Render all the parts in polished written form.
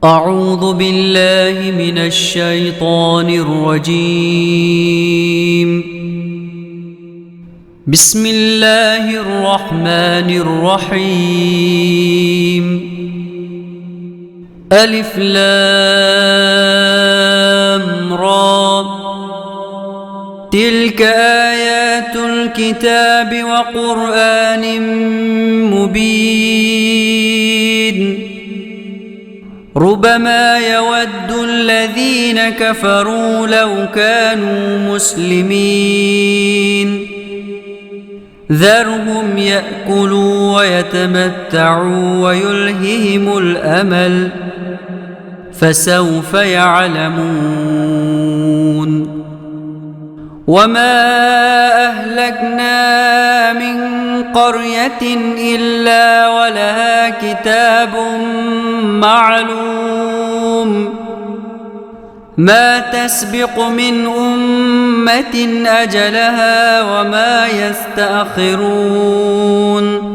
أعوذ بالله من الشيطان الرجيم. بسم الله الرحمن الرحيم. ألف لام را، تلك آيات الكتاب وقرآن مبين. ربما يود الذين كفروا لو كانوا مسلمين. ذرهم يأكلوا ويتمتعوا ويلههم الأمل، فسوف يعلمون. وما أهلكنا من قرية إلا ولها كتاب معلوم، ما تسبق من أمة أجلها وما يستأخرون.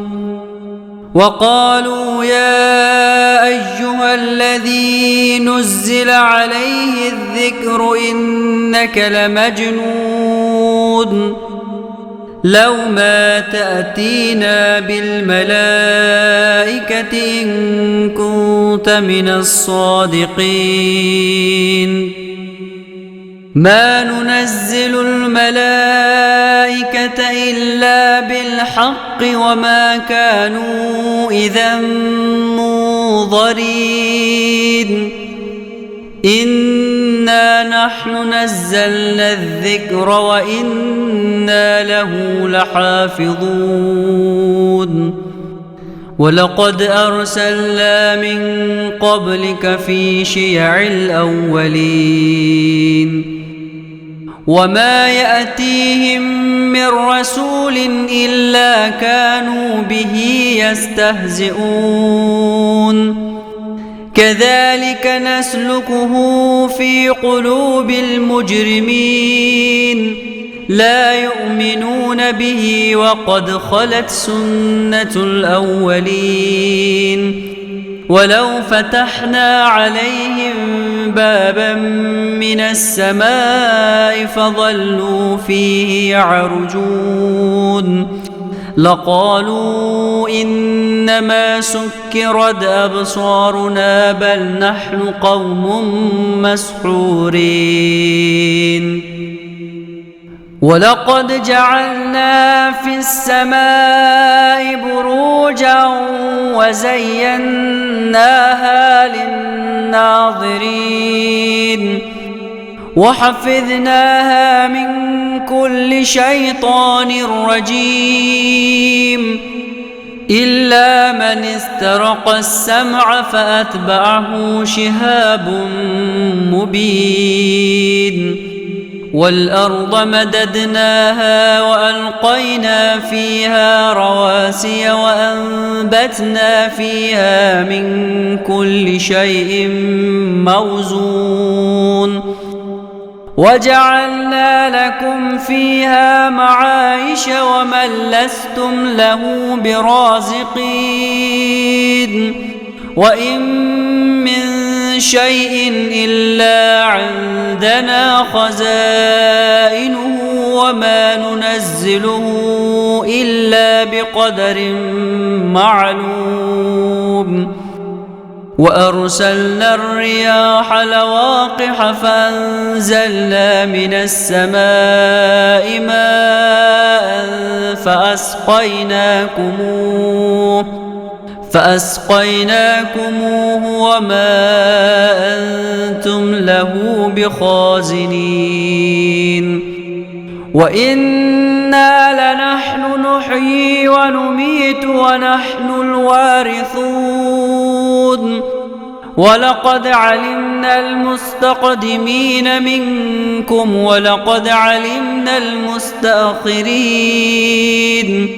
وقالوا يا أيها الذي نزل عليه الذكر إنك لمجنون، لو ما تأتينا بالملائكة إن كنت من الصادقين. ما ننزل الملائكة إلا بالحق وما كانوا إذا منظرين. إنا نحن نزلنا الذكر وإنا له لحافظون. ولقد أرسلنا من قبلك في شيع الأولين، وما يأتيهم من رسول إلا كانوا به يستهزئون. كذلك نسلكه في قلوب المجرمين، لا يؤمنون به وقد خلت سنة الأولين. ولو فتحنا عليهم بابا من السماء فظلوا فيه يعرجون لقالوا إنما سكرت أبصارنا بل نحن قوم مسحورين. ولقد جعلنا في السماء بروجا وزيناها للناظرين، وحفظناها من كل شيطان رجيم، إلا من استرق السمع فأتبعه شهاب مبين. والأرض مددناها وألقينا فيها رواسي وأنبتنا فيها من كل شيء موزون، وجعلنا لكم فيها معايش ومن لستم له برازقين. وإن من شيء إلا عندنا خزائنه وما ننزله إلا بقدر معلوم. وأرسلنا الرياح لواقح فأنزلنا من السماء ماء فأسقيناكموه وما أنتم له بخازنين. وإنا لنحن نحيي ونميت ونحن الوارثون. ولقد علمنا المستقدمين منكم ولقد علمنا المستأخرين،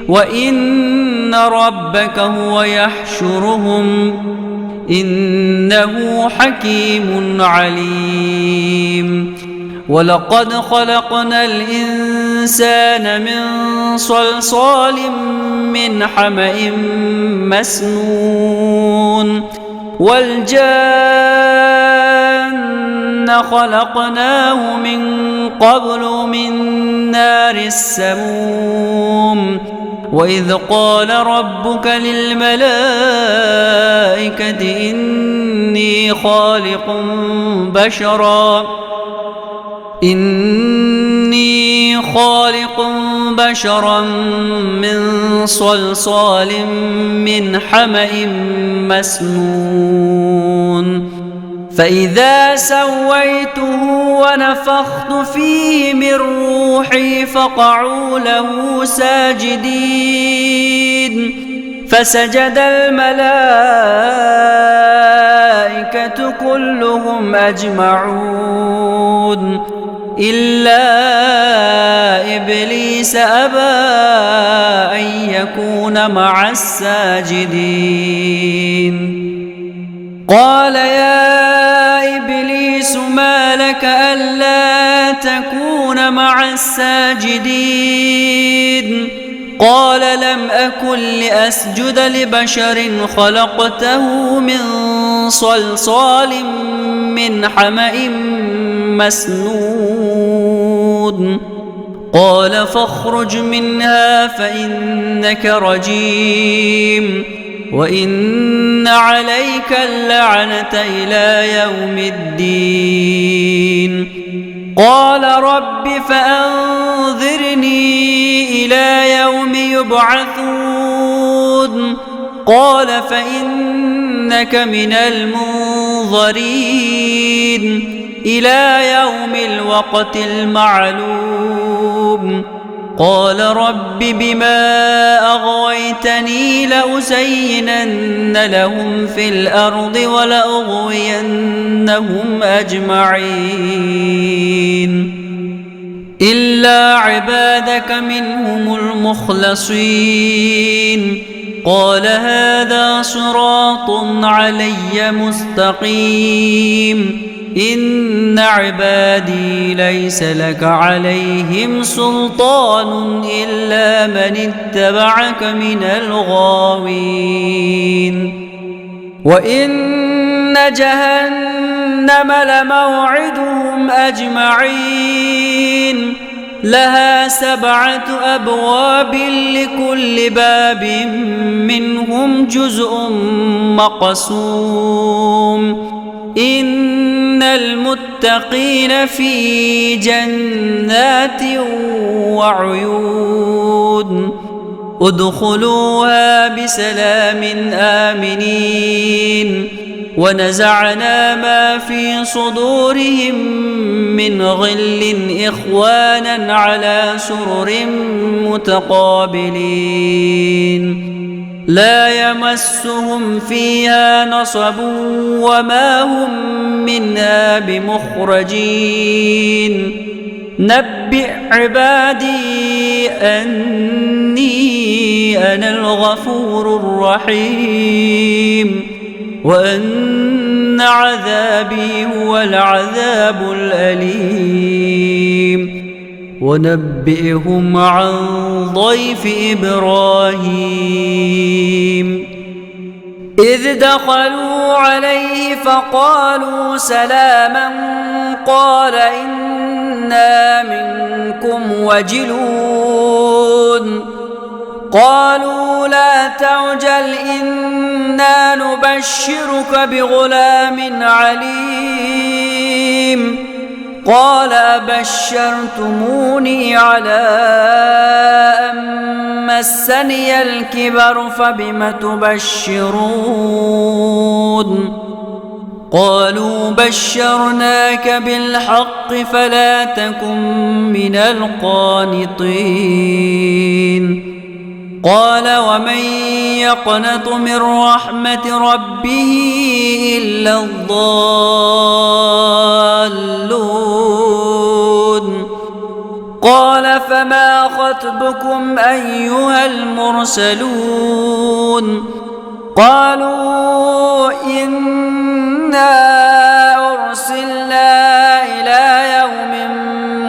وإن ربك هو يحشرهم إنه حكيم عليم. ولقد خلقنا الإنسان من صلصال من حمأ مسنون والجان خلقناه من قبل من نار السموم وإذ قال ربك للملائكة إني خالق بشرا من صلصال من حمأ مسنون فإذا سويته ونفخت فيه من روحي فقعوا له ساجدين فسجد الملائكة كلهم أجمعون إلا إبليس أبى أن يكون مع الساجدين قال يا إبليس ما لك ألا تكون مع الساجدين قال لم أكن لأسجد لبشر خلقته من صلصال من حمأ مسنون قال فاخرج منها فإنك رجيم وإن عليك اللعنة إلى يوم الدين قال رب فأنظرني إلى يوم يبعثون قال فإنك من المنظرين إلى يوم الوقت المعلوم قال رب بما أغويتني لأزينن لهم في الأرض ولأغوينهم أجمعين إلا عبادك منهم المخلصين قال هذا صراط علي مستقيم إن عبادي ليس لك عليهم سلطان إلا من اتبعك من الغاوين وإن جهنم لموعدهم أجمعين لها 7 أبواب لكل باب منهم جزء مقسوم إن المتقين في جنات وعيون ادخلوها بسلام آمنين ونزعنا ما في صدورهم من غل إخوانا على سرر متقابلين لا يمسهم فيها نصب وما هم منها بمخرجين نبئ عبادي أني أنا الغفور الرحيم وأن عذابي هو العذاب الأليم ونبئهم عن ضيف إبراهيم إذ دخلوا عليه فقالوا سلاما قال إنا منكم وجلون قالوا لا تعجل إنا نبشرك بغلام عليم قال أبشرتموني على أن مسني الكبر فبم تبشرون قالوا بشرناك بالحق فلا تكن من القانطين قال ومن يقنط من رحمة ربه إلا الضالون قال فما خطبكم أيها المرسلون قالوا إنا أرسلنا إلى يوم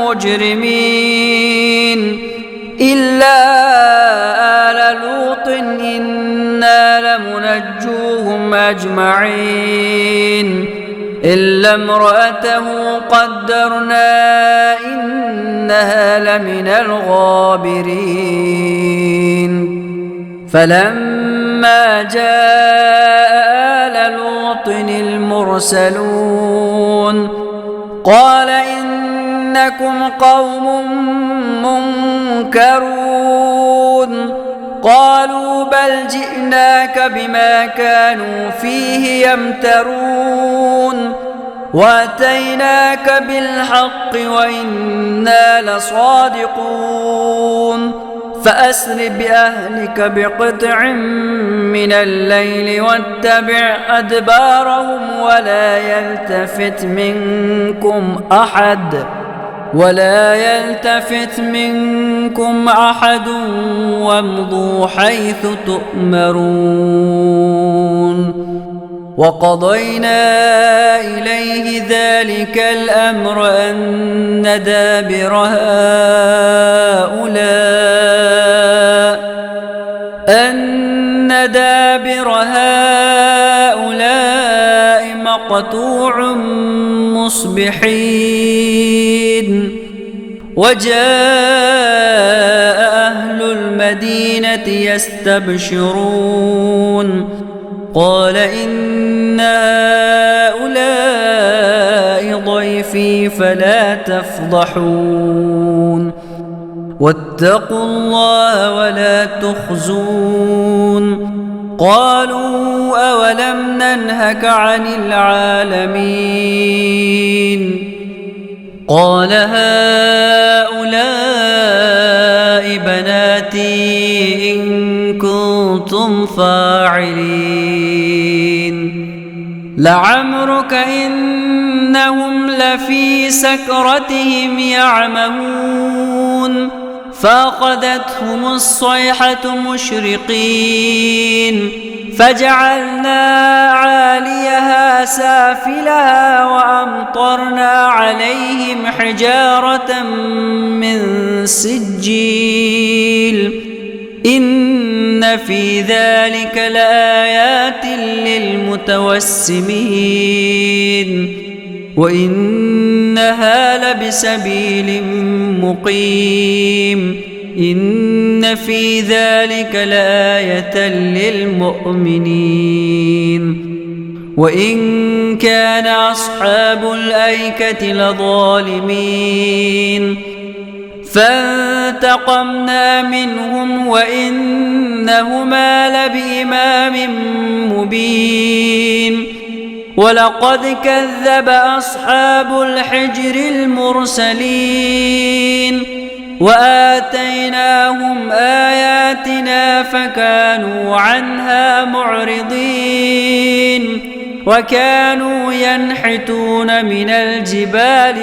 مجرمين إلا آل لوط إنا لمنجوهم أجمعين إلا امرأته قدرنا إنها لمن الغابرين فلما جاء آل لوط المرسلون قال إنكم قوم منكرون قالوا بل جئناك بما كانوا فيه يمترون وأتيناك بالحق وإنا لصادقون فأسر بأهلك بقطع من الليل واتبع أدبارهم ولا يلتفت منكم أحد وامضوا حيث تؤمرون وقضينا إليه ذلك الأمر أن دابر هؤلاء مقطوع مصبحين وجاء أهل المدينة يستبشرون قال إن هؤلاء ضيفي فلا تفضحون واتقوا الله ولا تخزون قالوا أولم ننهك عن العالمين قال هؤلاء بناتي إن كنتم فاعلين لعمرك إنهم لفي سكرتهم يعمهون فأخذتهم الصيحة مشرقين فجعلنا عاليها سافلها وأمطرنا عليهم حجارة من سجيل إن في ذلك لآيات للمتوسمين وإنها لبسبيل مقيم إن في ذلك لآية للمؤمنين وإن كان أصحاب الأيكة لظالمين فانتقمنا منهم وإنهما لبإمام مبين ولقد كذب أصحاب الحجر المرسلين وآتيناهم آياتنا فكانوا عنها معرضين وكانوا ينحتون من الجبال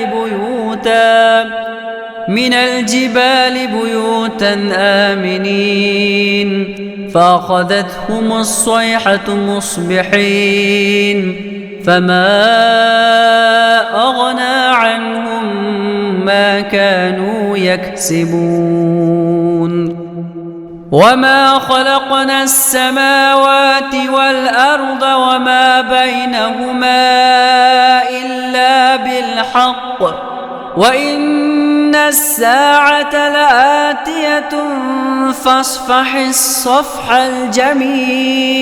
بيوتا آمنين فأخذتهم الصيحة مصبحين فما أغنى عنهم ما كانوا يكسبون وما خلقنا السماوات والأرض وما بينهما إلا بالحق وإن الساعة لآتية فاصفح الصفح الجميل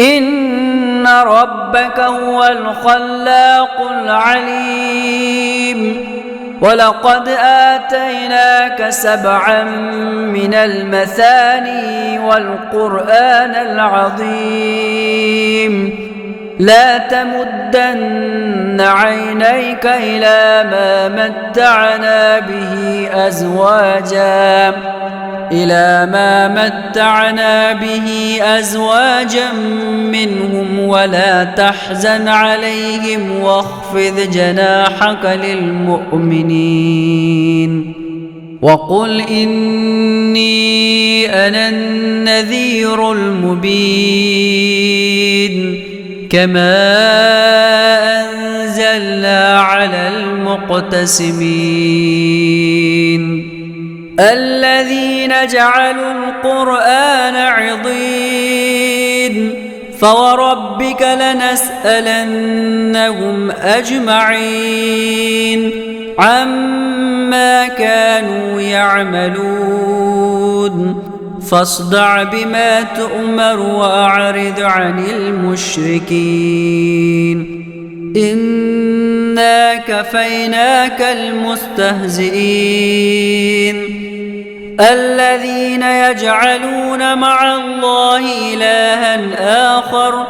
إن ربك هو الخلاق العليم ولقد آتيناك 7 من المثاني والقرآن العظيم لا تمدن عينيك إلى ما متعنا به أزواجا منهم ولا تحزن عليهم واخفض جناحك للمؤمنين وقل إني أنا النذير المبين كما أنزلنا على المقتسمين الذين جعلوا القرآن عضين فوربك لنسألنهم أجمعين عما كانوا يعملون فاصدع بما تؤمر وأعرض عن المشركين إنا كفيناك المستهزئين الذين يجعلون مع الله إلها آخر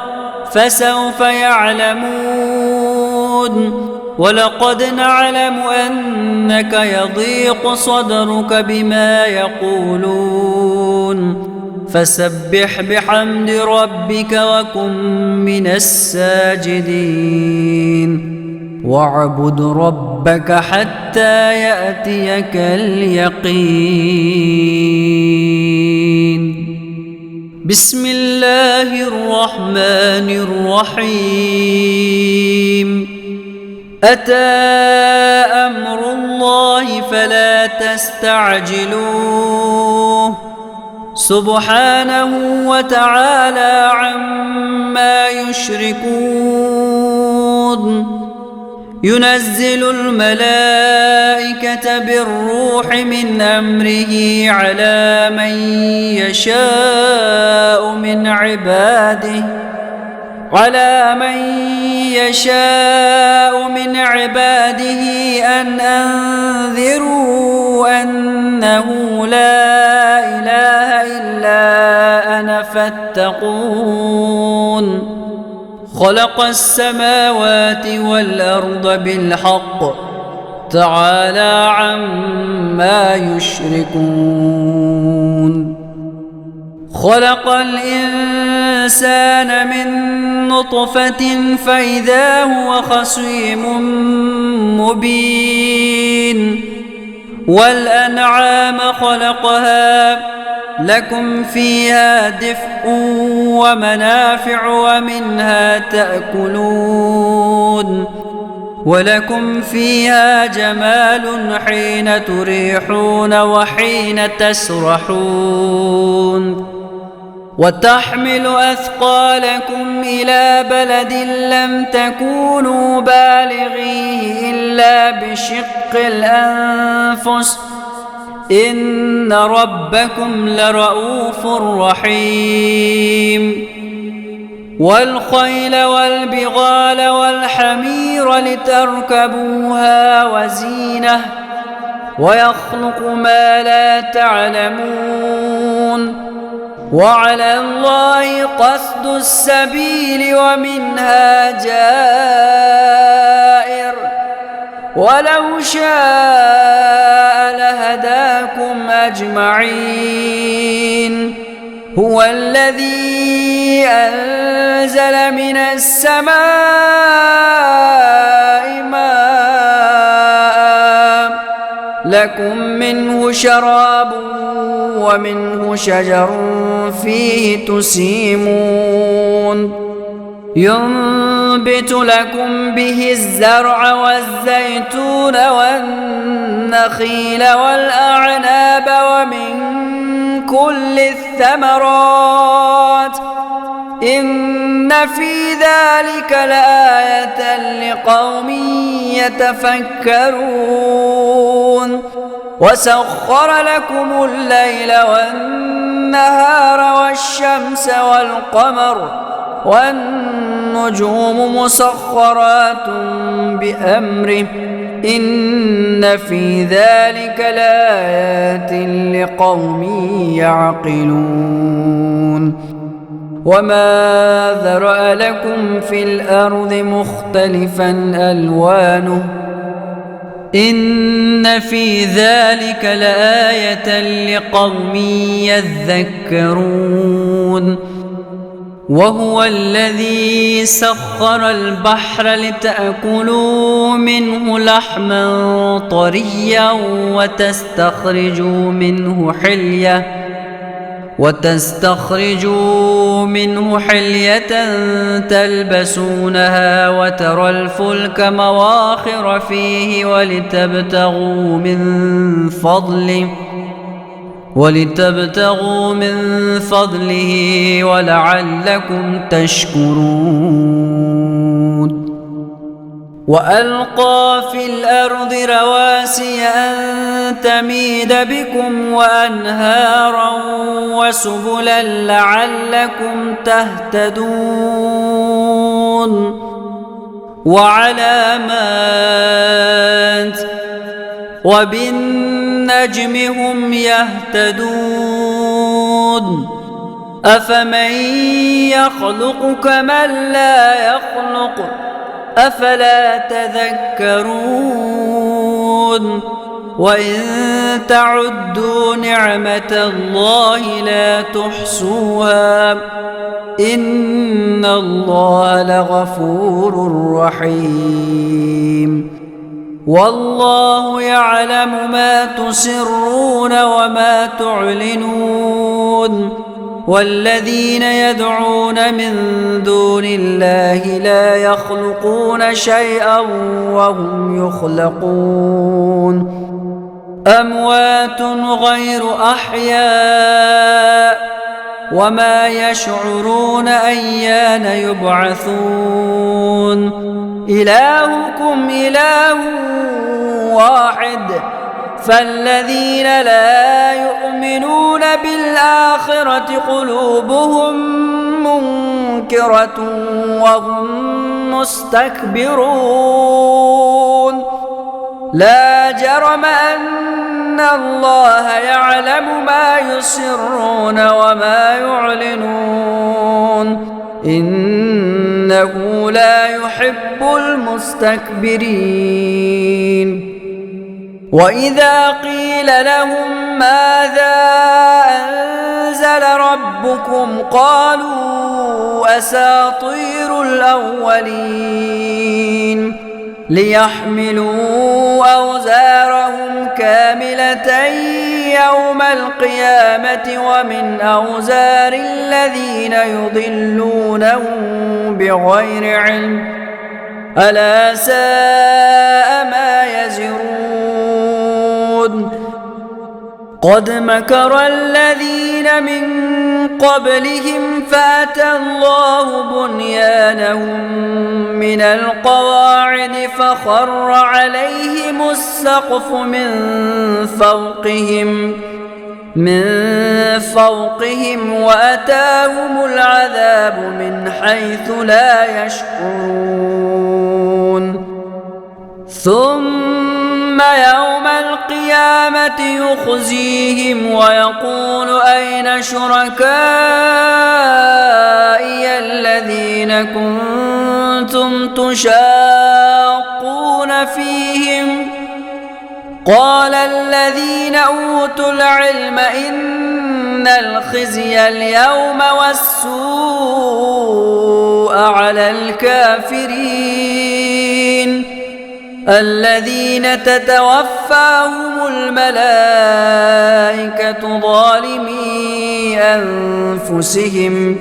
فسوف يعلمون ولقد نعلم أنك يضيق صدرك بما يقولون فسبح بحمد ربك وكن من الساجدين واعبد ربك حتى يأتيك اليقين بسم الله الرحمن الرحيم أتى أمر الله فلا تستعجلوه سبحانه وتعالى عما يشركون ينزل الملائكة بالروح من أمره على من يشاء من عباده أن أنذروا أنه لا إله إلا أنا فاتقون خلق السماوات والأرض بالحق تعالى عما يشركون خلق الإنسان من نطفة فإذا هو خصيم مبين والأنعام خلقها لكم فيها دفء ومنافع ومنها تأكلون ولكم فيها جمال حين تريحون وحين تسرحون وتحمل أثقالكم إلى بلد لم تكونوا بالغيه إلا بشق الأنفس إن ربكم لرؤوف رحيم والخيل والبغال والحمير لتركبوها وزينة ويخلق ما لا تعلمون وعلى الله قصد السبيل ومنها جائر ولو شاء لهداكم أجمعين هو الذي أنزل من السماء ماء لكم منه شراب ومنه شجر فيه تسيمون ينبت لكم به الزرع والزيتون والنخيل والأعناب ومن كل الثمرات إن في ذلك لآية لقوم يتفكرون وسخر لكم الليل والنهار والشمس والقمر والنجوم مسخرات بأمره إن في ذلك لآيات لقوم يعقلون وما ذرأ لكم في الأرض مختلفا ألوانه إن في ذلك لآية لقوم يذكرون وهو الذي سخر البحر لتأكلوا منه لحما طريا وتستخرجوا منه حلية تلبسونها وترى الفلك مواخر فيه ولتبتغوا من فضله ولعلكم تشكرون. وألقى في الأرض رواسي أن تميد بكم وأنهارا وسبلا لعلكم تهتدون. وعلامات وبالنجم هم يهتدون. أفمن يخلق كمن لا يخلق أفلا تذكرون. وإن تعدوا نعمة الله لا تحصوها إن الله لغفور رحيم. والله يعلم ما تسرون وما تعلنون. والذين يدعون من دون الله لا يخلقون شيئا وهم يخلقون. أموات غير أحياء وما يشعرون أيان يبعثون. إلهكم إله واحد فالذين لا يؤمنون بالآخرة قلوبهم منكرة وهم مستكبرون. لا جرم أن الله يعلم ما يسرون وما يعلنون إنه لا يحب المستكبرين. وإذا قيل لهم ماذا أنزل ربكم قالوا أساطير الأولين ليحملوا أوزارهم كاملة يوم القيامة ومن أوزار الذين يضلونهم بغير علم ألا ساء ما يزرون. قد مكر الذين من قبلهم فأتى الله بنيانهم من القواعد فخر عليهم السقف من فوقهم وأتاهم العذاب من حيث لا يشعرون. ثم يوم القيامة يخزيهم ويقول أين شركائي الذين كنتم تشاقون فيهم قال الذين أوتوا العلم إن الخزي اليوم والسوء على الكافرين الذين تتوفاهم الملائكة ظالمي أنفسهم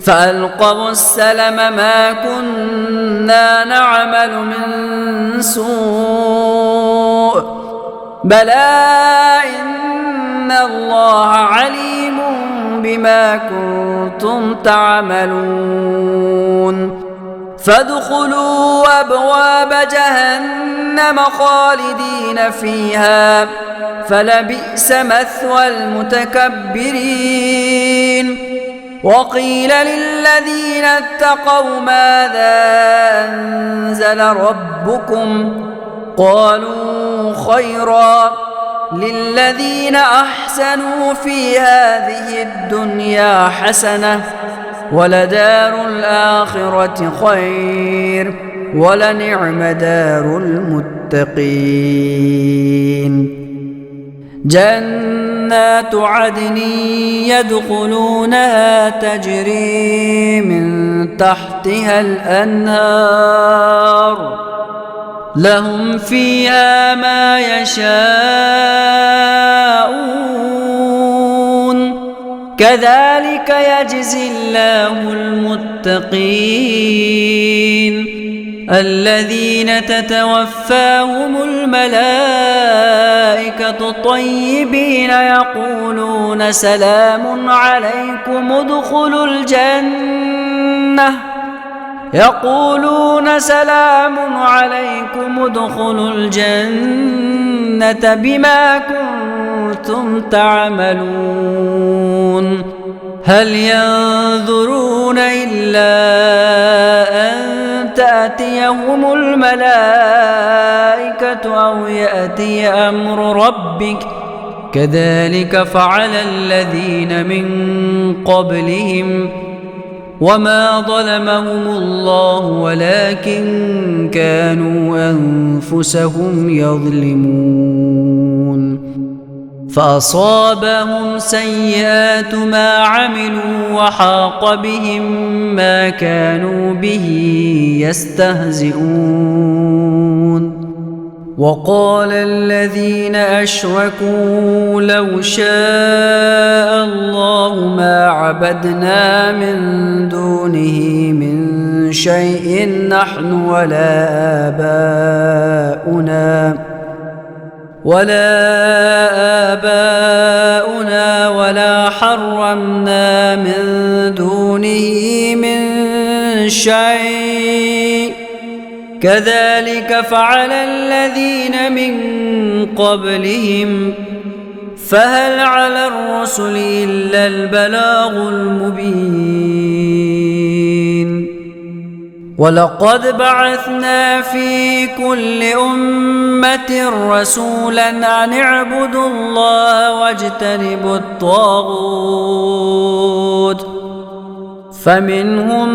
فألقوا السلم ما كنا نعمل من سوء بلى إن الله عليم بما كنتم تعملون. فادخلوا أبواب جهنم خالدين فيها فلبئس مثوى المتكبرين. وقيل للذين اتقوا ماذا أنزل ربكم قالوا خيرا للذين أحسنوا في هذه الدنيا حسنة ولدار الآخرة خير ولنعم دار المتقين. جنات عدن يدخلونها تجري من تحتها الأنهار لهم فيها ما يشاءون كذلك يجزي الله المتقين. الذين تتوفاهم الملائكة طيبين يقولون سلام عليكم ادخلوا الجنة بما كنتم تعملون هل ينظرون إلا أن تأتيهم الملائكة أو يأتي أمر ربك كذلك فعل الذين من قبلهم وما ظلمهم الله ولكن كانوا أنفسهم يظلمون فأصابهم سيئات ما عملوا وحاق بهم ما كانوا به يستهزئون وقال الذين أشركوا لو شاء الله ما عبدنا من دونه من شيء نحن ولا آباؤنا ولا حرمنا من دونه من شيء كذلك فعل الذين من قبلهم فهل على الرسل إلا البلاغ المبين ولقد بعثنا في كل أمة رسولا أن اعبدوا الله واجتنبوا الطاغوت فمنهم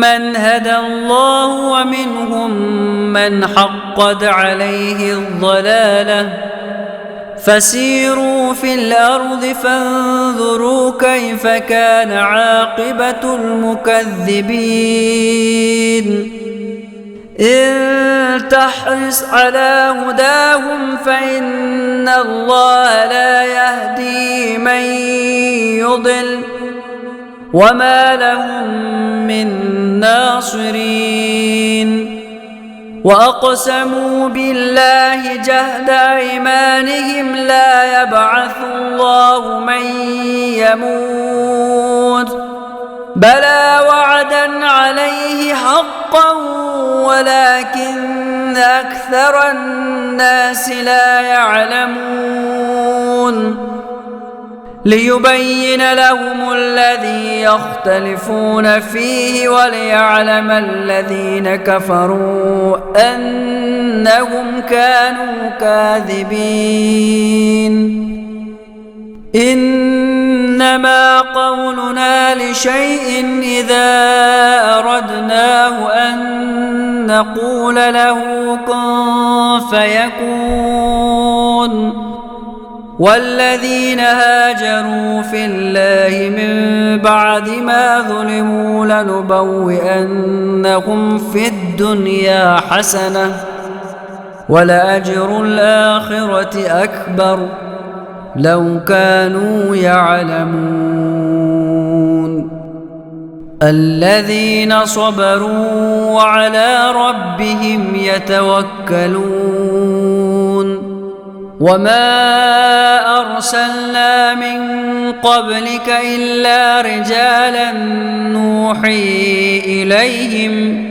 من هدى الله ومنهم من حقت عليه الضلالة فسيروا في الأرض فانظروا كيف كان عاقبة المكذبين إن تحرص على هداهم فإن الله لا يهدي من يضل وما لهم من ناصرين وأقسموا بالله جهد أيمانهم لا يبعث الله من يموت بلى وعدا عليه حقا ولكن أكثر الناس لا يعلمون ليبين لهم الذي يختلفون فيه وليعلم الذين كفروا أنهم كانوا كاذبين إنما قولنا لشيء إذا أردناه أن نقول له كن فيكون والذين هاجروا في الله من بعد ما ظلموا لنبوئنهم في الدنيا حسنة ولأجر الآخرة أكبر لو كانوا يعلمون الذين صبروا وعلى ربهم يتوكلون وما أرسلنا من قبلك إلا رجالا نوحي إليهم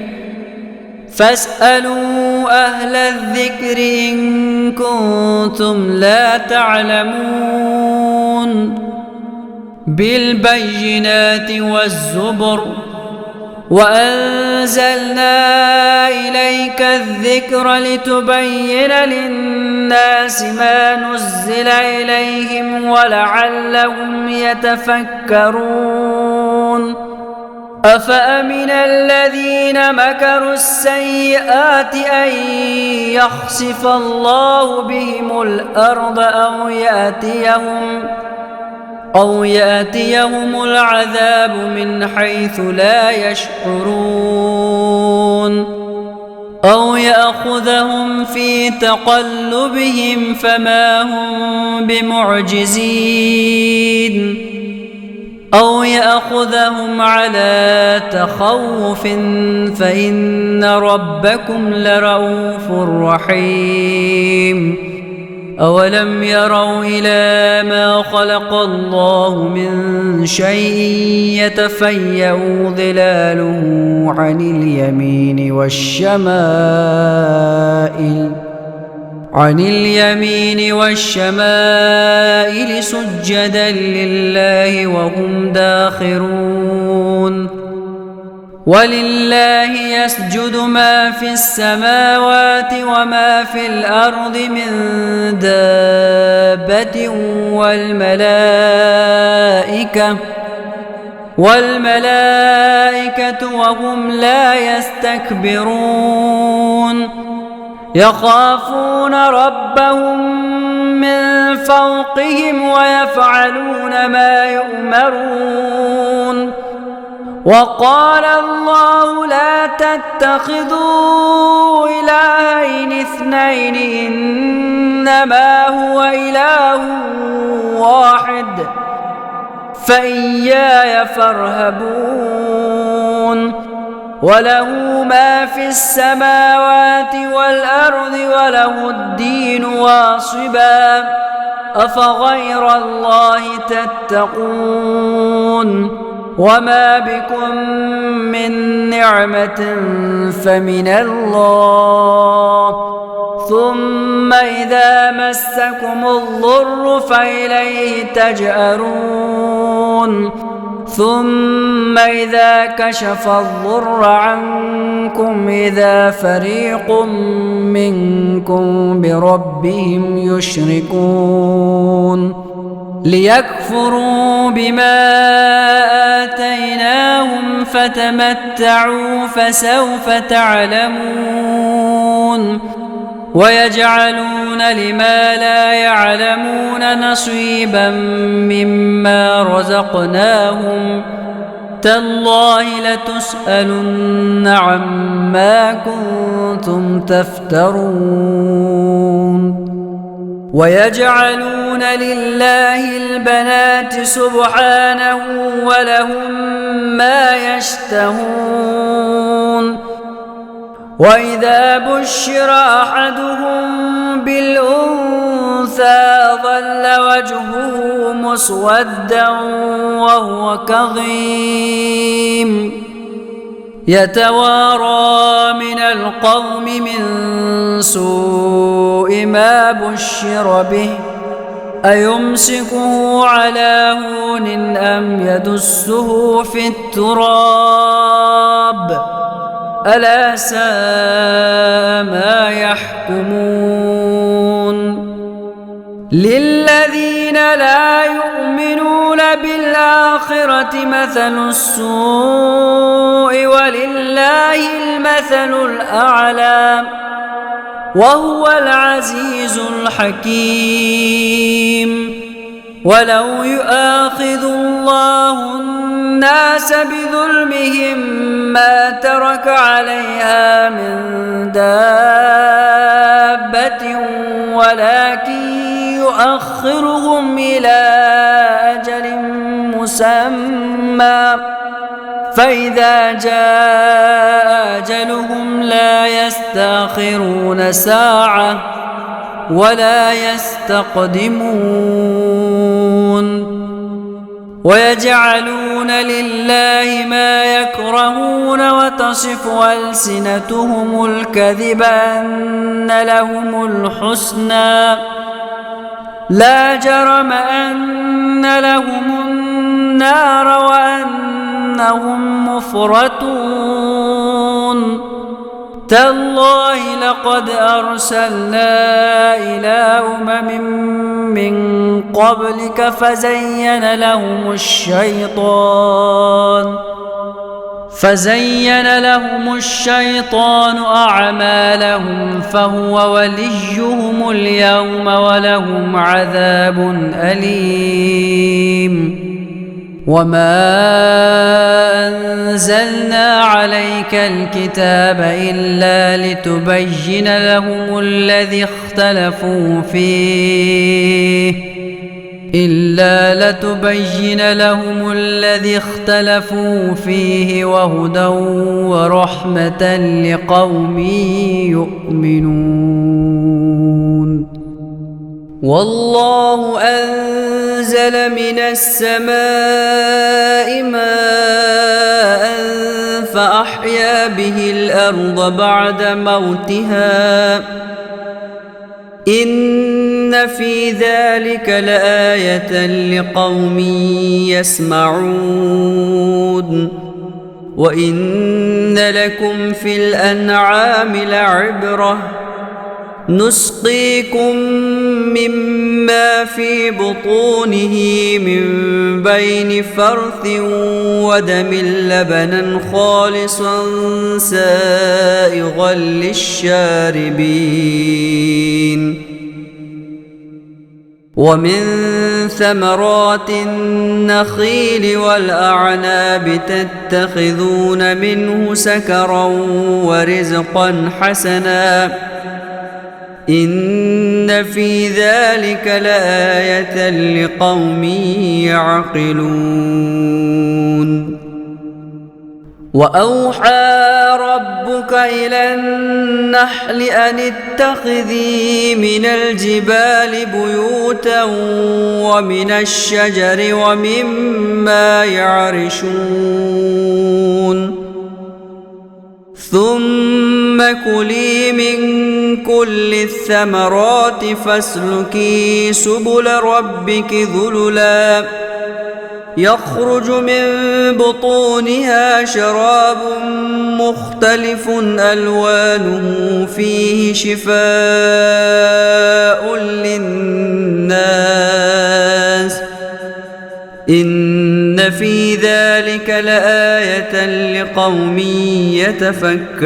فاسألوا أهل الذكر إن كنتم لا تعلمون بالبينات والزبر وأنزلنا إليك الذكر لتبين للناس ما نزل إليهم ولعلهم يتفكرون أفأمن الذين مكروا السيئات أن يخسف الله بهم الأرض أو يأتيهم العذاب من حيث لا يشعرون أو يأخذهم في تقلبهم فما هم بمعجزين أو يأخذهم على تخوف فإن ربكم لرؤوف رحيم أولم يروا إلى ما خلق الله من شيء يتفيأ ظلاله عن اليمين والشمائل سجدا لله وهم داخرون ولله يسجد ما في السماوات وما في الأرض من دابة والملائكة وهم لا يستكبرون يخافون ربهم من فوقهم ويفعلون ما يؤمرون وقال الله لا تتخذوا إلهين اثنين إنما هو إله واحد فإياي فارهبون وله ما في السماوات والأرض وله الدين واصبا أفغير الله تتقون وما بكم من نعمة فمن الله ثم إذا مسكم الضر فإليه تجأرون ثم إذا كشف الضر عنكم إذا فريق منكم بربهم يشركون ليكفروا بما آتيناهم فتمتعوا فسوف تعلمون ويجعلون لما لا يعلمون نصيبا مما رزقناهم تالله لتسألن عما كنتم تفترون ويجعلون لله البنات سبحانه ولهم ما يشتهون وإذا بشر أحدهم بالأنثى ظل وجهه مسودا وهو كظيم يتوارى من القوم من سوء ما بشر به أيمسكه على هون أم يدسه في التراب ألا ساء ما يحكمون للذين لا يؤمنون بالآخرة مثل السوء ولله المثل الأعلى وهو العزيز الحكيم ولو يؤاخذ الله الناس بظلمهم ما ترك عليها من دابة ولكن يؤخرهم إلى أجل مسمى فإذا جاء أجلهم لا يستأخرون ساعة ولا يستقدمون ويجعلون لله ما يكرهون وتصف ألسنتهم الكذب أن لهم الحسنى لا جرم أن لهم النار وأنهم مفرطون تالله لقد أرسلنا إلى أمم من قبلك فزين لهم الشيطان أعمالهم فهو وليهم اليوم ولهم عذاب أليم وما أنزلنا عليك الكتاب إلا لتبين لهم الذي اختلفوا فيه إلا لتبين لهم الذي اختلفوا فيه وهدى ورحمة لقوم يؤمنون. والله أنزل من السماء ماء فأحيا به الأرض بعد موتها إن في ذلك لآية لقوم يسمعون. وإن لكم في الأنعام لعبرة نسقيكم مما في بطونه من بين فرث ودم لبنا خالصا سائغا للشاربين ومن ثمرات النخيل والأعناب تتخذون منه سكرا ورزقا حسنا إن في ذلك لآية لقوم يعقلون. وأوحى ربك إلى النحل أن اتخذي من الجبال بيوتا ومن الشجر ومما يعرشون ثم كلي من كل الثمرات فاسلكي سبل ربك ذللا يخرج من بطونها شراب مختلف ألوانه فيه شفاء للناس إن في ذلك لآية لقوم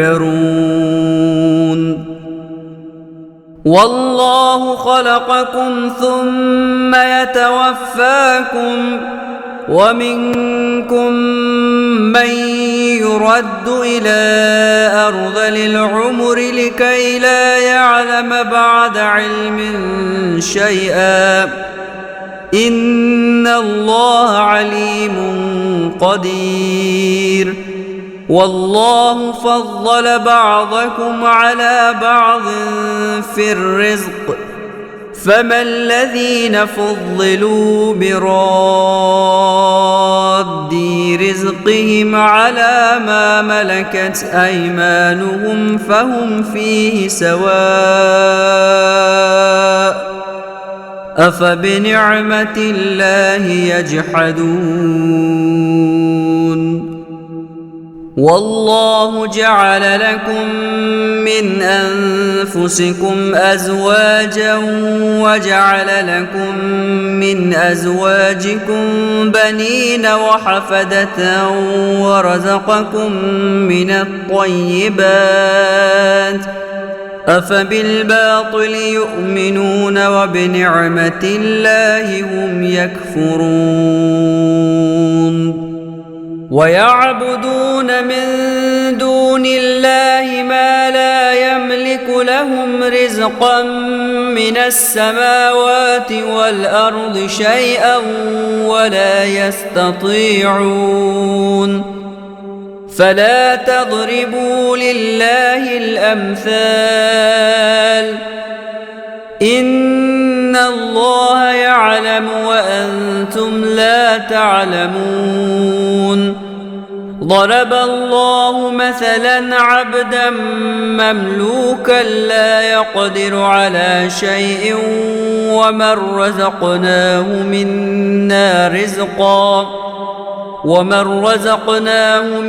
يتفكرون. والله خلقكم ثم يتوفاكم ومنكم من يرد إلى أرذل العمر لكي لا يعلم بعد علم شيئا إن الله عليم قدير. والله فضل بعضكم على بعض في الرزق فما الذين فضلوا براد رزقهم على ما ملكت أيمانهم فهم فيه سواء أفبنعمة الله يجحدون. والله جعل لكم من أنفسكم أزواجا وجعل لكم من أزواجكم بنين وحفدة ورزقكم من الطيبات أفبالباطل يؤمنون وبنعمة الله هم يكفرون. ويعبدون من دون الله ما لا يملك لهم رزقا من السماوات والأرض شيئا ولا يستطيعون فلا تضربوا لله الأمثال إن الله يعلم وأنتم لا تعلمون. ضرب الله مثلا عبدا مملوكا لا يقدر على شيء ومن رزقناه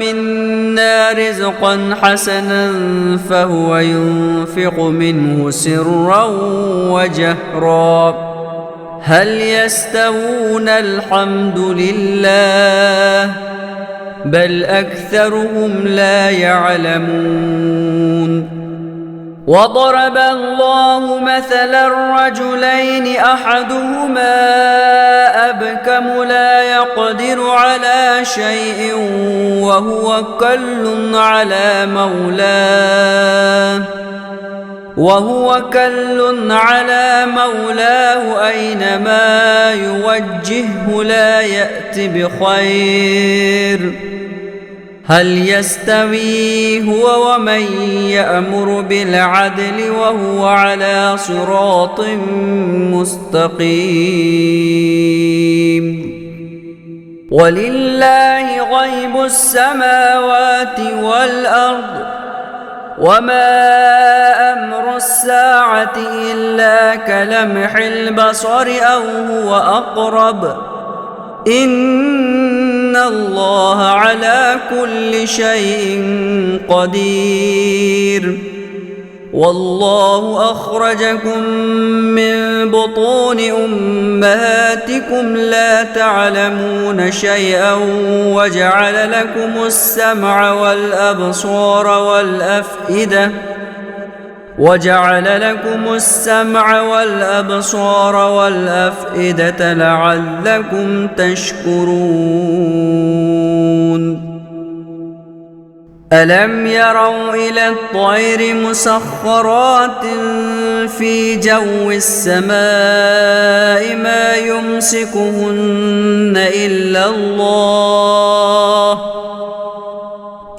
منا رزقا حسنا فهو ينفق منه سرا وجهرا هل يستوون؟ الحمد لله بل أكثرهم لا يعلمون. وضرب الله مثلا رجلين أحدهما أبكم لا يقدر على شيء وهو كل على مولاه أينما يوجهه لا يأت بخير هل يستوي هو ومن يأمر بالعدل وهو على صراط مستقيم ولله غيب السماوات والأرض وما أمر الساعة إلا كلمح البصر أو هو أقرب إن الله على كل شيء قدير والله أخرجكم من بطون أمهاتكم لا تعلمون شيئا وجعل لكم السمع والأبصار والأفئدة لعلكم تشكرون ألم يروا إلى الطير مسخرات في جو السماء ما يمسكهن إلا الله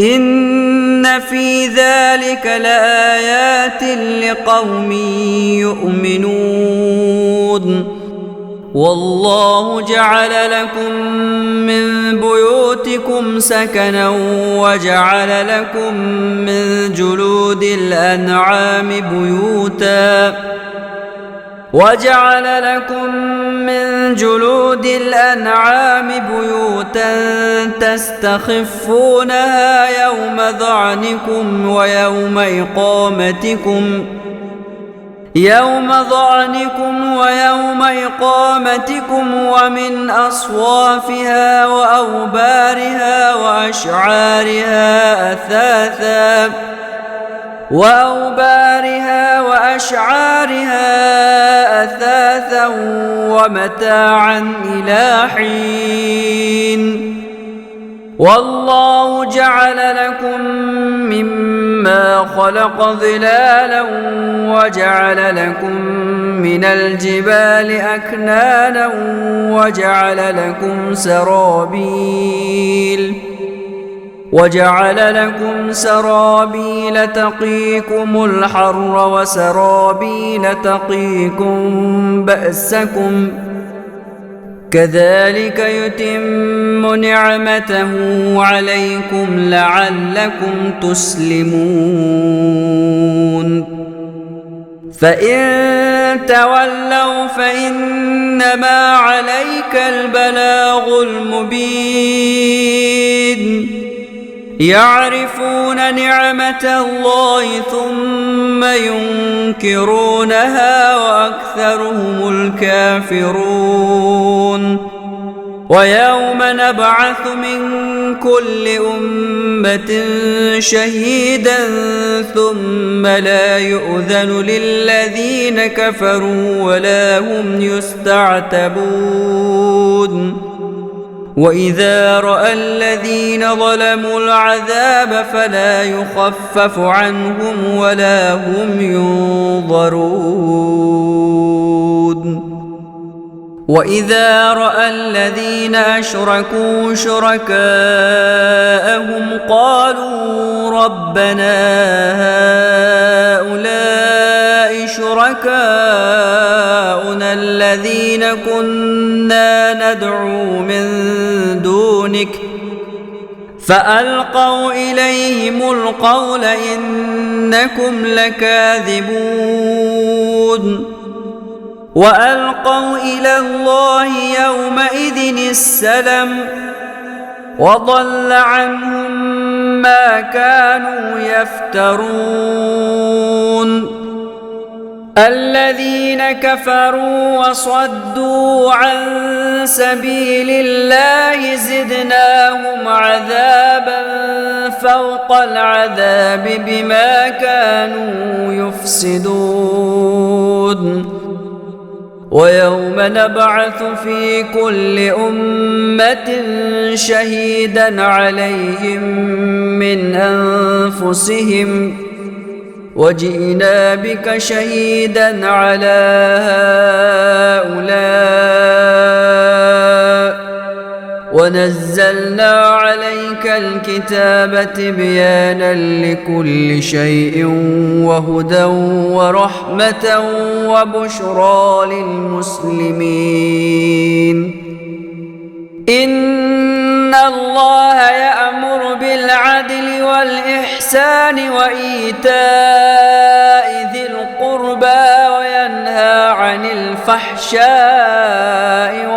إن في ذلك لآيات لقوم يؤمنون والله جعل لكم من بيوتكم سكنا وجعل لكم من جلود الأنعام بيوتا تستخفونها يوم ظعنكم ويوم إقامتكم ومن أصوافها وأوبارها وأشعارها أثاثا ومتاعا إلى حين والله جعل لكم مما خلق ظلالا وجعل لكم من الجبال أكنانا وجعل لكم سرابيل تقيكم الحر وسرابيل تقيكم بأسكم كذلك يتم نعمته عليكم لعلكم تسلمون فإن تولوا فإنما عليك البلاغ المبين يعرفون نعمة الله ثم ينكرونها وأكثرهم الكافرون ويوم نبعث من كل أمة شهيدا ثم لا يؤذن للذين كفروا ولا هم يستعتبون وإذا رأى الذين ظلموا العذاب فلا يخفف عنهم ولا هم ينظرون وإذا رأى الذين أشركوا شركاءهم قالوا ربنا هؤلاء شركاؤنا الذين كنا ندعو من دونك فألقوا إليهم القول إنكم لكاذبون وألقوا إلى الله يومئذ السلم وضل عنهم ما كانوا يفترون الذين كفروا وصدوا عن سبيل الله زدناهم عذابا فوق العذاب بما كانوا يفسدون ويوم نبعث في كل أمة شهيدا عليهم من أنفسهم وجئنا بك شهيدا على هؤلاء ونزلنا عليك الكتاب تبيانا لكل شيء وهدى ورحمة وبشرى للمسلمين. إن الله يأمر بالعدل والإحسان وإيتاء ذي القربى وينهى عن الفحشاء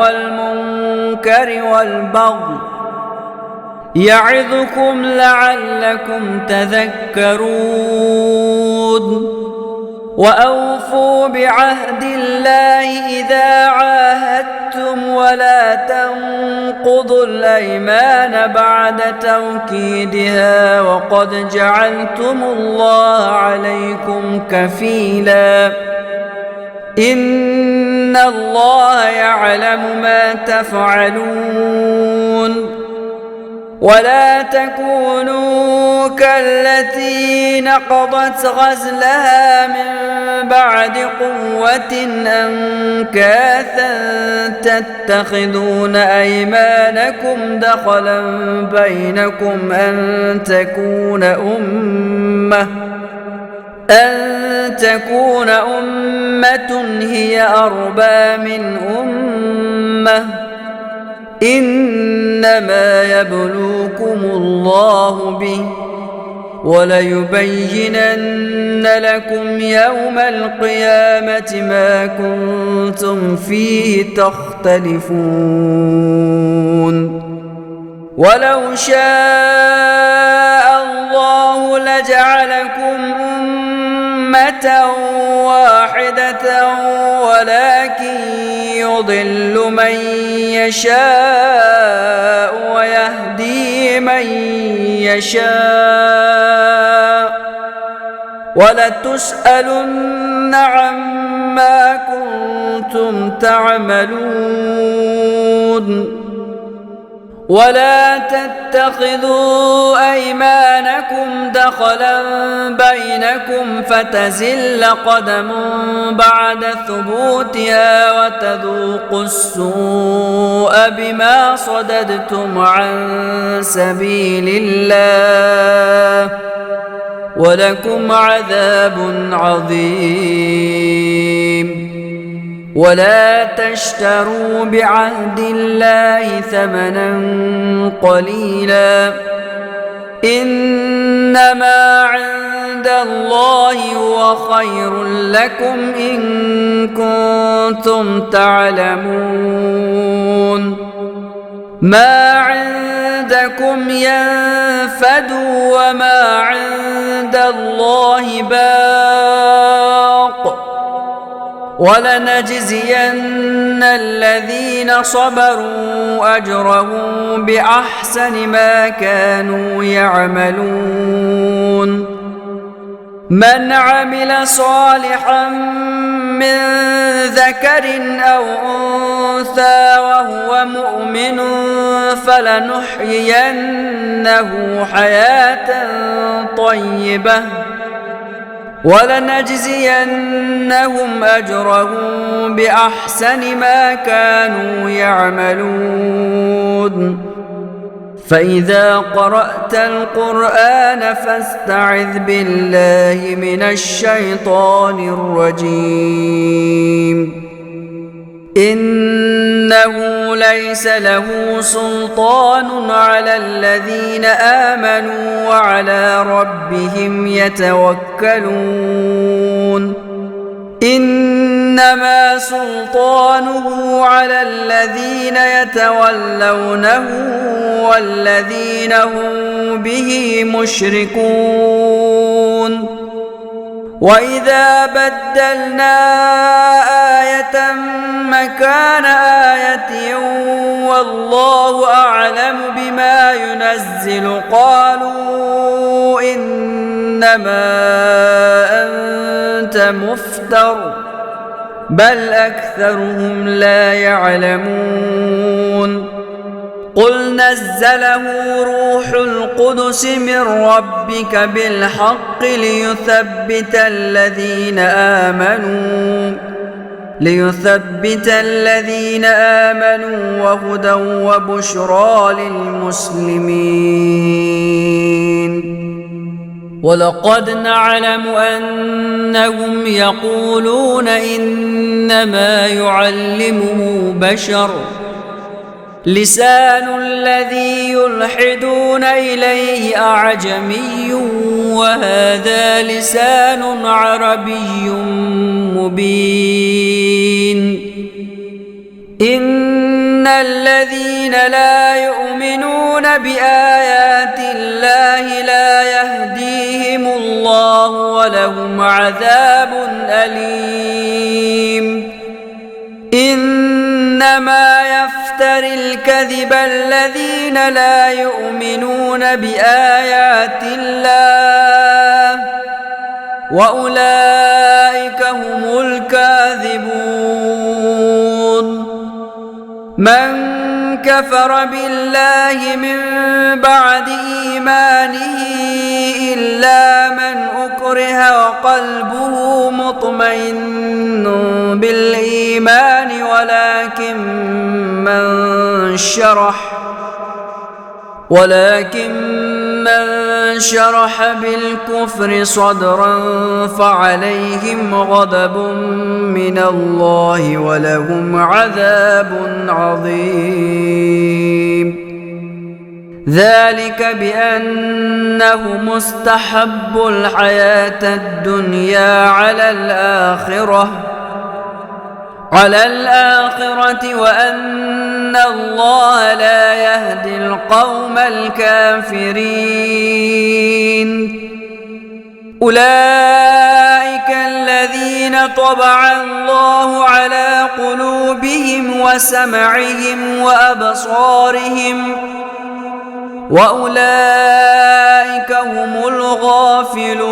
والمنكر والبغي يعظكم لعلكم تذكرون. وأوفوا بعهد الله إذا عاهدتم ولا تنقضوا الأيمان بعد توكيدها وقد جعلتم الله عليكم كفيلا إن الله يعلم ما تفعلون. ولا تكونوا كالتي نقضت غزلها من بعد قوة أنكاثا تتخذون أيمانكم دخلا بينكم أن تكون أمة هي أربى من أمة إنما يبلوكم الله به وليبينن لكم يوم القيامة ما كنتم فيه تختلفون. ولو شاء الله لجعلكم أمة واحدة ولكن يضل من يشاء ويهدي من يشاء ولتسألن عما كنتم تعملون. ولا تتخذوا أيمانكم دخلا بينكم فتزل قدم بعد ثبوتها وتذوقوا السوء بما صددتم عن سبيل الله ولكم عذاب عظيم. ولا تشتروا بعهد الله ثمنا قليلا إنما عند الله هو خير لكم إن كنتم تعلمون. ما عندكم ينفد وما عند الله باق ولنجزين الذين صبروا أجرهم بأحسن ما كانوا يعملون. من عمل صالحا من ذكر أو أنثى وهو مؤمن فلنحيينه حياة طيبة ولنجزينهم أجرهم بأحسن ما كانوا يعملون. فإذا قرأت القرآن فاستعذ بالله من الشيطان الرجيم إنه ليس له سلطان على الذين آمنوا وعلى ربهم يتوكلون. إنما سلطانه على الذين يتولونه والذين هم به مشركون. وإذا بدلنا آية مكان آية والله أعلم بما ينزل قالوا إنما أنت مفتر بل أكثرهم لا يعلمون. قل نزله روح القدس من ربك بالحق ليثبت الذين آمنوا وهدى وبشرى للمسلمين. ولقد نعلم أنهم يقولون إنما يعلمه بشر، لسان الذي يلحدون إليه أعجمي وهذا لسان عربي مبين. إن الذين لا يؤمنون بآيات الله لا يهديهم الله ولهم عذاب أليم. إنما يفتري الكذب الذين لا يؤمنون بآيات الله وأولئك هم الكاذبون. من كفر بالله من بعد إيمانه إلا من أكره وقلبه مطمئن بالإيمان ولكن من شرح بالكفر صدرا فعليهم غضب من الله ولهم عذاب عظيم. ذلك بأنهم استحبوا الحياة الدنيا على الآخرة وأن الله لا يهدي القوم الكافرين. أولئك الذين طبع الله على قلوبهم وسمعهم وأبصارهم وأولئك هم الغافلون.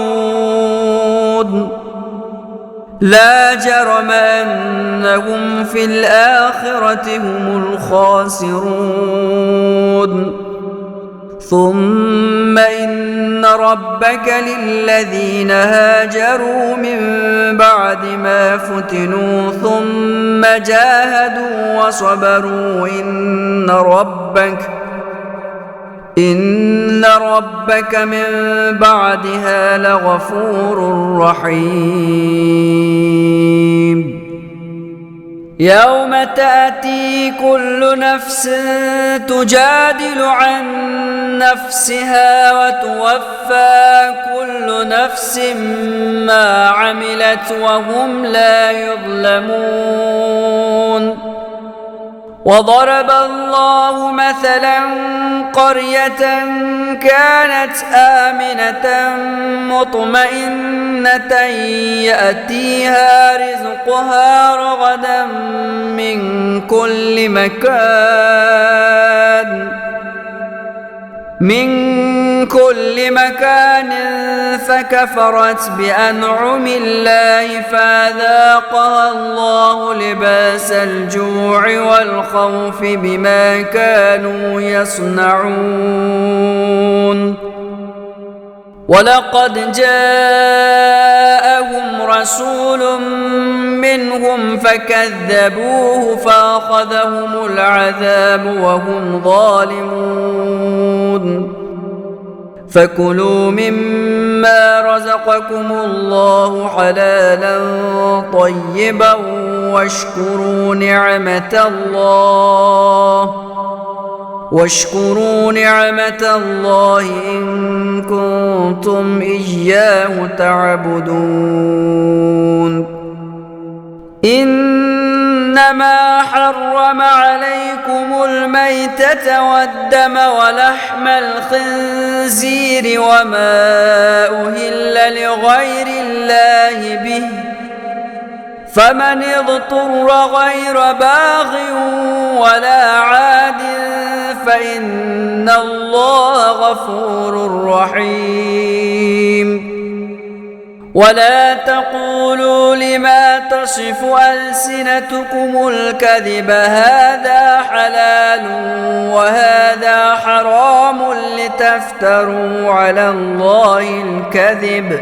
لا جرم أنهم في الآخرة هم الخاسرون. ثم إن ربك للذين هاجروا من بعد ما فتنوا ثم جاهدوا وصبروا إن ربك من بعدها لغفور رحيم. يوم تأتي كل نفس تجادل عن نفسها وتوفى كل نفس ما عملت وهم لا يظلمون. وضرب الله مثلا قرية كانت آمنة مطمئنة يأتيها رزقها رغدا من كل مكان فكفرت بأنعم الله فأذاقها الله لباس الجوع والخوف بما كانوا يصنعون. ولقد جاءهم رسول منهم فكذبوه فأخذهم العذاب وهم ظالمون. فكلوا مما رزقكم الله حلالا طيبا واشكروا نعمة الله إن كنتم إياه تعبدون. إنما حرم عليكم الميتة والدم ولحم الخنزير وما أهل لغير الله به فمن اضطر غير باغ ولا عاد فإن الله غفور رحيم. ولا تقولوا لما تصف ألسنتكم الكذب هذا حلال وهذا حرام لتفتروا على الله الكذب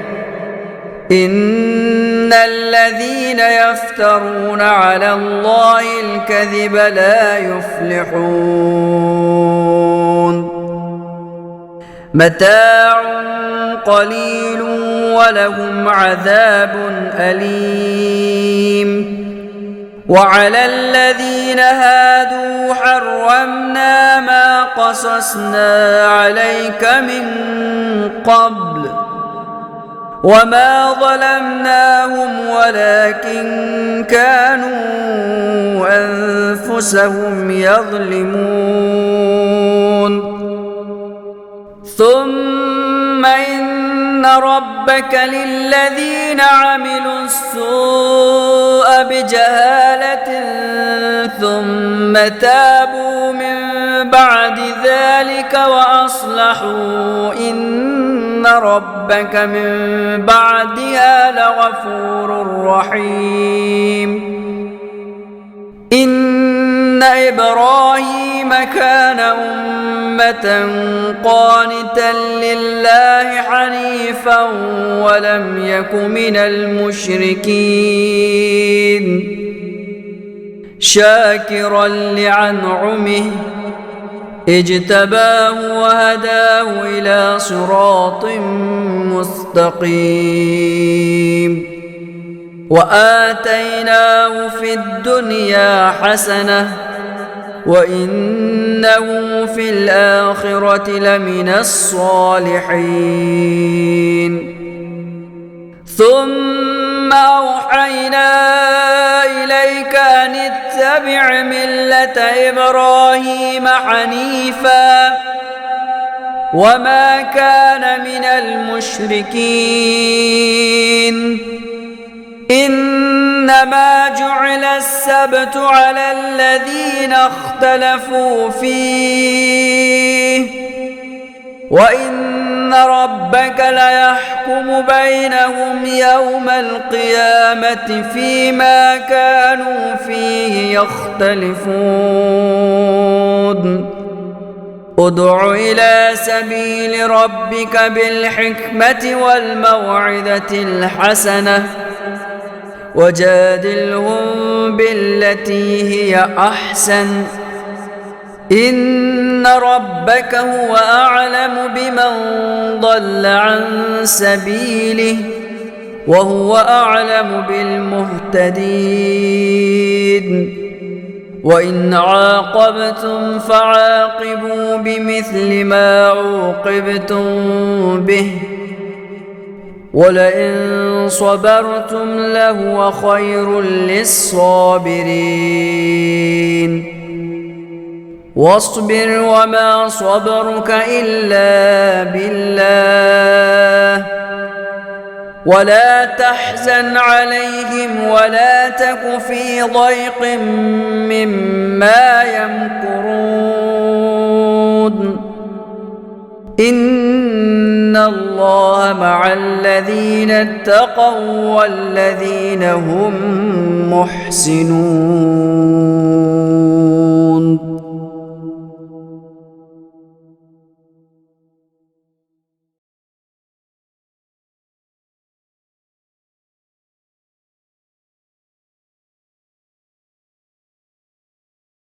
إن الذين يفترون على الله الكذب لا يفلحون متاع قليل ولهم عذاب أليم وعلى الذين هادوا حرمنا ما قصصنا عليك من قبل وما ظلمناهم ولكن كانوا أنفسهم يظلمون ثم إن ربك للذين عملوا السوء بجهالة ثم تابوا من بعد ذلك وأصلحوا إن ربك من بعدها لغفور رحيم إن إبراهيم كان أمة قانتا لله حنيفا ولم يك من المشركين شاكرا لأنعمه اجتباه وهداه إلى صراط مستقيم وآتيناه في الدنيا حسنة وإنه في الآخرة لمن الصالحين ثم أوحينا إليك أن اتبع ملة إبراهيم حنيفا وما كان من المشركين إنما جعل السبت على الذين اختلفوا فيه وإن ربك ليحكم بينهم يوم القيامة فيما كانوا فيه يختلفون ادع إلى سبيل ربك بالحكمة والموعظة الحسنة وجادلهم بالتي هي أحسن إن ربك هو أعلم بمن ضل عن سبيله وهو أعلم بالمهتدين وإن عاقبتم فعاقبوا بمثل ما عوقبتم به ولئن صبرتم لهو خير للصابرين واصبر وما صبرك إلا بالله ولا تحزن عليهم ولا تك في ضيق مما يمكرون إن الله مع الذين اتقوا والذين هم محسنون.